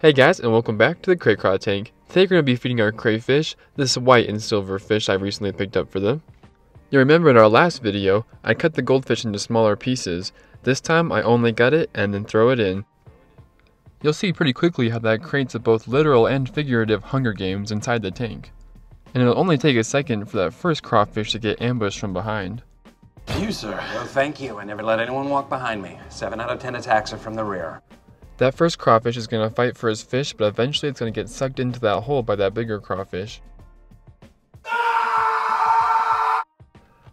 Hey guys, and welcome back to the Crayfish tank. Today we're going to be feeding our crayfish this white and silver fish I recently picked up for them. You remember in our last video, I cut the goldfish into smaller pieces. This time I only gut it and then throw it in. You'll see pretty quickly how that creates a both literal and figurative Hunger Games inside the tank. And it'll only take a second for that first crawfish to get ambushed from behind. You, sir. Well, thank you. I never let anyone walk behind me. 7 out of 10 attacks are from the rear. That first crawfish is going to fight for his fish, but eventually it's going to get sucked into that hole by that bigger crawfish.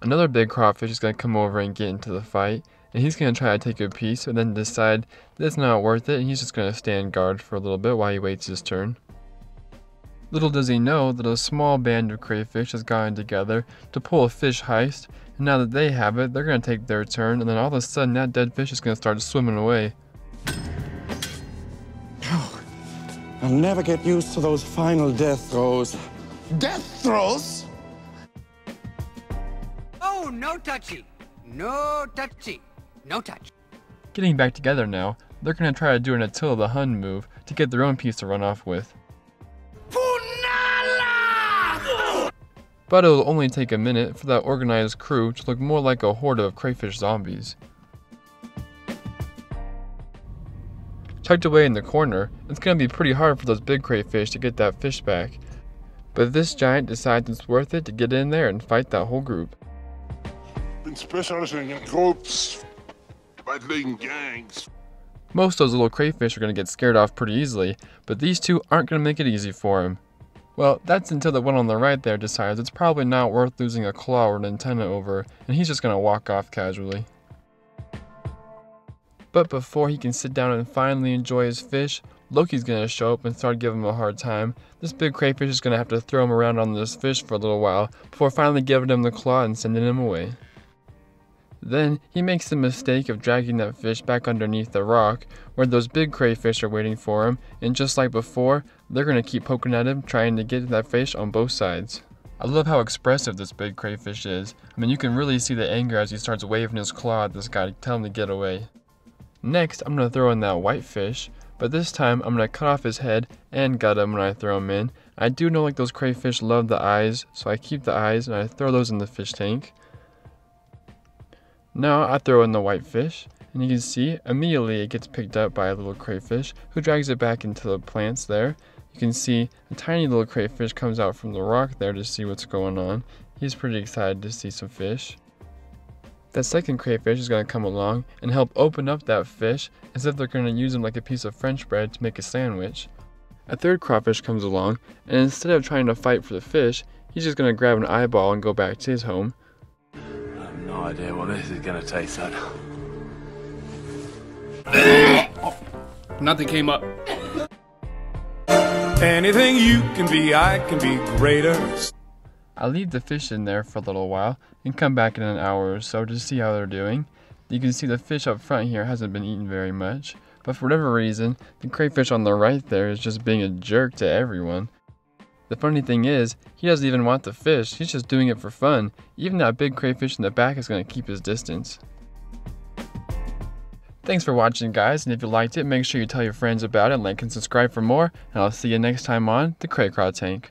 Another big crawfish is going to come over and get into the fight, and he's going to try to take a piece, and then decide that it's not worth it, and he's just going to stand guard for a little bit while he waits his turn. Little does he know that a small band of crayfish has gotten together to pull a fish heist, and now that they have it, they're going to take their turn, and then all of a sudden that dead fish is going to start swimming away. I'll never get used to those final death throes. Death throes? Oh, no touchy. No touchy. No touch. Getting back together now, they're going to try to do an Attila the Hun move to get their own piece to run off with. But it'll only take a minute for that organized crew to look more like a horde of crayfish zombies. Tucked away in the corner, it's going to be pretty hard for those big crayfish to get that fish back. But this giant decides it's worth it to get in there and fight that whole group. Been specializing in groups, by leading gangs. Most of those little crayfish are going to get scared off pretty easily, but these two aren't going to make it easy for him. Well, that's until the one on the right there decides it's probably not worth losing a claw or an antenna over, and he's just going to walk off casually. But before he can sit down and finally enjoy his fish, Loki's going to show up and start giving him a hard time. This big crayfish is going to have to throw him around on this fish for a little while before finally giving him the claw and sending him away. Then he makes the mistake of dragging that fish back underneath the rock where those big crayfish are waiting for him, and just like before, they're going to keep poking at him trying to get that fish on both sides. I love how expressive this big crayfish is. I mean, you can really see the anger as he starts waving his claw at this guy to tell him to get away. Next, I'm going to throw in that white fish, but this time I'm going to cut off his head and gut him when I throw him in. I do know like those crayfish love the eyes, so I keep the eyes and I throw those in the fish tank. Now I throw in the white fish, and you can see immediately it gets picked up by a little crayfish who drags it back into the plants there. You can see a tiny little crayfish comes out from the rock there to see what's going on. He's pretty excited to see some fish. That second crayfish is going to come along and help open up that fish as if they're going to use him like a piece of French bread to make a sandwich. A third crawfish comes along, and instead of trying to fight for the fish, he's just going to grab an eyeball and go back to his home. I have no idea what this is going to taste like. Nothing came up. Anything you can be, I can be greater. I'll leave the fish in there for a little while and come back in an hour or so to see how they're doing. You can see the fish up front here hasn't been eaten very much, but for whatever reason, the crayfish on the right there is just being a jerk to everyone. The funny thing is, he doesn't even want the fish, he's just doing it for fun. Even that big crayfish in the back is going to keep his distance. Thanks for watching guys, and if you liked it, make sure you tell your friends about it, like and subscribe for more, and I'll see you next time on the Crayfish Tank.